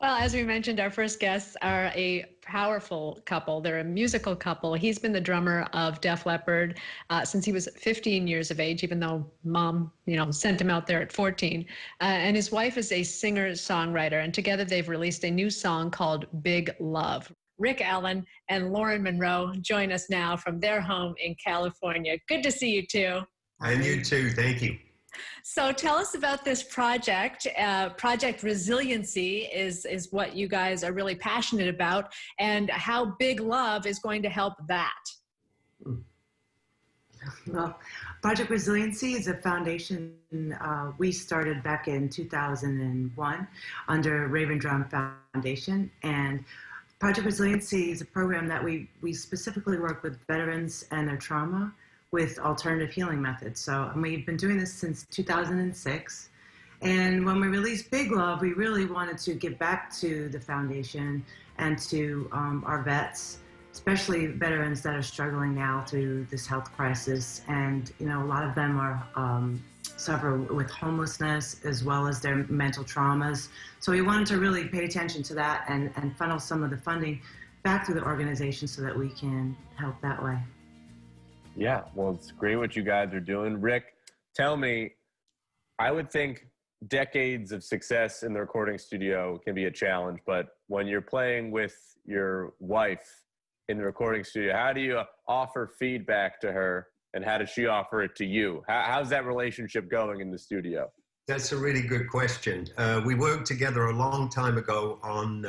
Well, as we mentioned, our first guests are a powerful couple. They're a musical couple. He's been the drummer of Def Leppard since he was 15 years of age, even though mom, sent him out there at 14. And his wife is a singer-songwriter, and together they've released a new song called Big Love. Rick Allen and Lauren Monroe join us now from their home in California. Good to see you two. And you too. Thank you. So tell us about this project. Project Resiliency is what you guys are really passionate about, and how Big Love is going to help that. Well, Project Resiliency is a foundation we started back in 2001 under Raven Drum Foundation, and Project Resiliency is a program that we specifically work with veterans and their trauma with alternative healing methods. So we've been doing this since 2006. And when we released Big Love, we really wanted to give back to the foundation and to our vets, especially veterans that are struggling now through this health crisis. And a lot of them are suffer with homelessness as well as their mental traumas. So we wanted to really pay attention to that and funnel some of the funding back to the organization so that we can help that way. Yeah, well, it's great what you guys are doing. Rick, tell me, I would think decades of success in the recording studio can be a challenge, but when you're playing with your wife in the recording studio, how do you offer feedback to her, and how does she offer it to you? How's that relationship going in the studio? That's a really good question. We worked together a long time ago on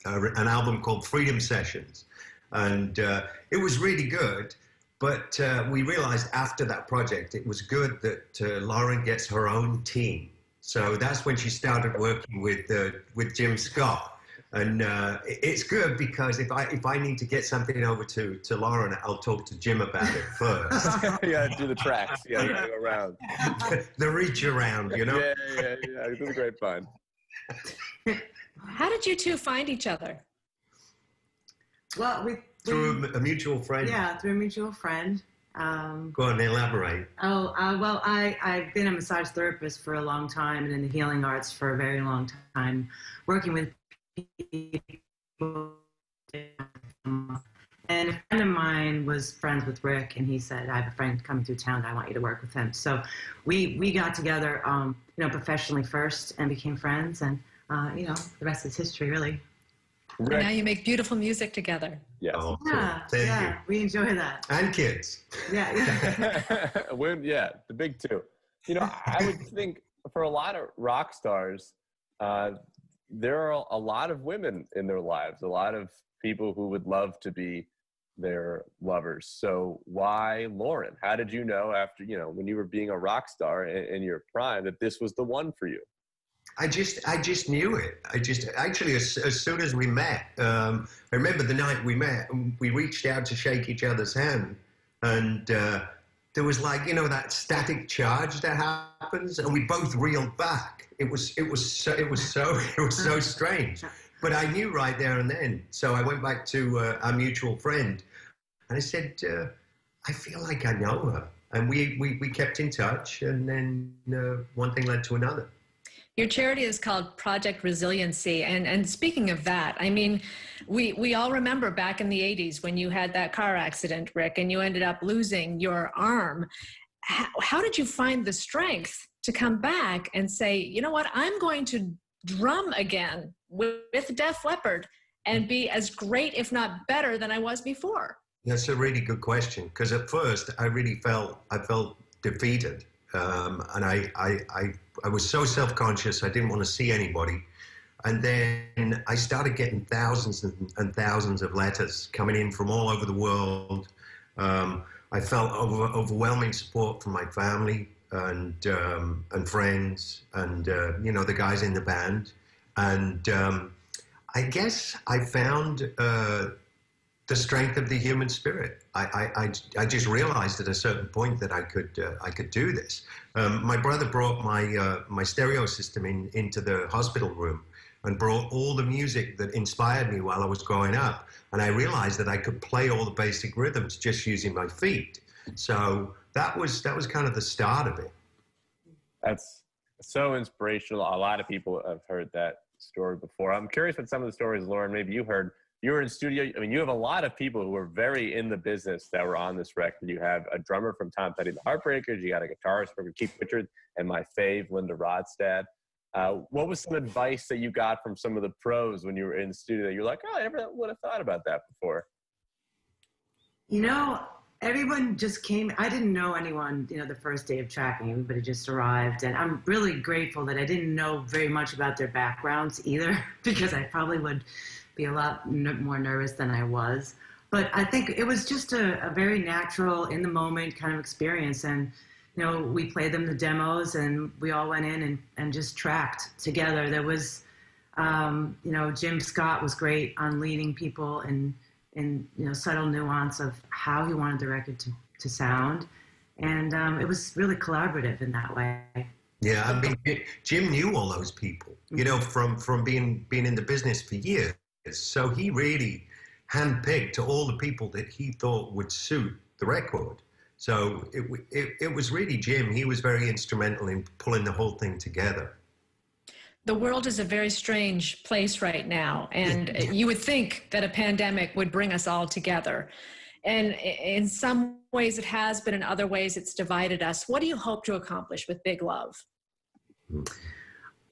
an album called Freedom Sessions. And it was really good, but we realized after that project, it was good that Lauren gets her own team. So that's when she started working with Jim Scott. And it's good because if I need to get something over to Lauren, I'll talk to Jim about it first. Yeah, do the tracks. Yeah, you gotta go around. The reach around, Yeah. This is great fun. How did you two find each other? Well, through a mutual friend. Yeah, through a mutual friend. Go on, elaborate. Well, I've been a massage therapist for a long time and in the healing arts for a very long time, working with people. And a friend of mine was friends with Rick, and he said, I have a friend coming through town, I want you to work with him. So we got together, professionally first and became friends, and, the rest is history, really. And now you make beautiful music together. Yes. Oh, yeah, cool. Thank you. We enjoy that. And kids. Yeah. Yeah, the big two. I would think for a lot of rock stars, there are a lot of women in their lives, a lot of people who would love to be their lovers. So why Lauren? How did you know after, when you were being a rock star in your prime, that this was the one for you? I just knew it. Actually, as soon as we met, I remember the night we met, we reached out to shake each other's hand, and there was that static charge that happens, and we both reeled back. It was so strange, but I knew right there and then. So I went back to our mutual friend, and I said, I feel like I know her, and we kept in touch, and then one thing led to another. Your charity is called Project Resiliency. And speaking of that, I mean, we all remember back in the 80s when you had that car accident, Rick, and you ended up losing your arm. How did you find the strength to come back and say, you know what, I'm going to drum again with Def Leppard and be as great, if not better, than I was before? That's a really good question, because at first I felt defeated. And I was so self-conscious, I didn't want to see anybody. And then I started getting thousands and thousands of letters coming in from all over the world. I felt overwhelming support from my family and friends and, the guys in the band. And I guess I found the strength of the human spirit. I just realized at a certain point that I could do this. My brother brought my stereo system into the hospital room and brought all the music that inspired me while I was growing up. And I realized that I could play all the basic rhythms just using my feet. So that was kind of the start of it. So inspirational. A lot of people have heard that story before. I'm curious what some of the stories, Lauren, maybe you heard. You were in studio. I mean, you have a lot of people who are very in the business that were on this record. You have a drummer from Tom Petty, the Heartbreakers. You got a guitarist from Keith Richards, and my fave, Linda Ronstadt. What was some advice that you got from some of the pros when you were in the studio that you're like, oh, I never would have thought about that before? You know, everyone just came. I didn't know anyone, you know, the first day of tracking. Everybody just arrived. And I'm really grateful that I didn't know very much about their backgrounds either, because I probably would be a lot more nervous than I was. But I think it was just a very natural, in the moment kind of experience. And, you know, we played them the demos and we all went in and just tracked together. There was, you know, Jim Scott was great on leading people and you know, subtle nuance of how he wanted the record to sound. And it was really collaborative in that way. Yeah, I mean, Jim knew all those people, you know, from being in the business for years. So he really handpicked all the people that he thought would suit the record. So it was really Jim. He was very instrumental in pulling the whole thing together. The world is a very strange place right now, and you would think that a pandemic would bring us all together. And in some ways it has, but in other ways it's divided us. What do you hope to accomplish with Big Love?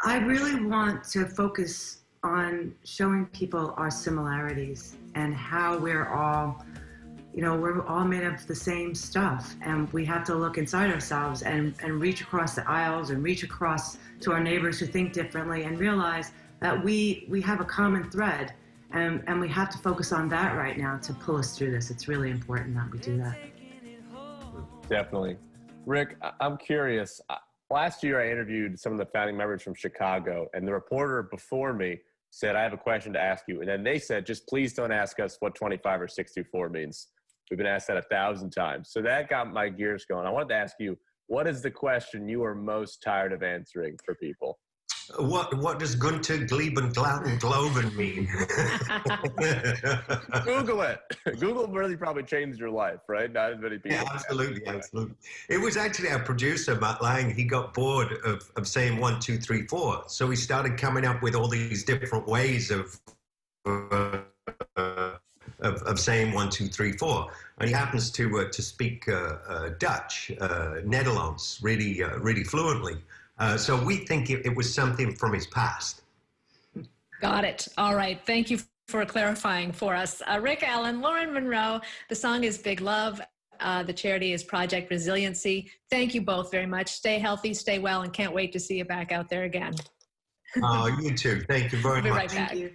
I really want to focus on showing people our similarities and how we're all, you know, we're all made of the same stuff, and we have to look inside ourselves and reach across the aisles and reach across to our neighbors who think differently and realize that we have a common thread, and we have to focus on that right now to pull us through this. It's really important that we do that. Definitely. Rick, I'm curious. Last year I interviewed some of the founding members from Chicago, and the reporter before me said, I have a question to ask you. And then they said, just please don't ask us what 25 or 624 means. We've been asked that 1,000 times. So that got my gears going. I wanted to ask you, what is the question you are most tired of answering for people? What does Gunter Gleben Glatten Globen mean? Google it. Google really probably changed your life, right? Not as many people. Yeah, absolutely, absolutely. It was actually our producer, Matt Lang. He got bored of saying 1, 2, 3, 4. So he started coming up with all these different ways of saying 1, 2, 3, 4. And he happens to speak Dutch, Netherlands, really fluently. So we think it was something from his past. Got it. All right. Thank you for clarifying for us. Rick Allen, Lauren Monroe, the song is Big Love. The charity is Project Resiliency. Thank you both very much. Stay healthy, stay well, and can't wait to see you back out there again. You too. Thank you very much. We'll be right back. Thank you.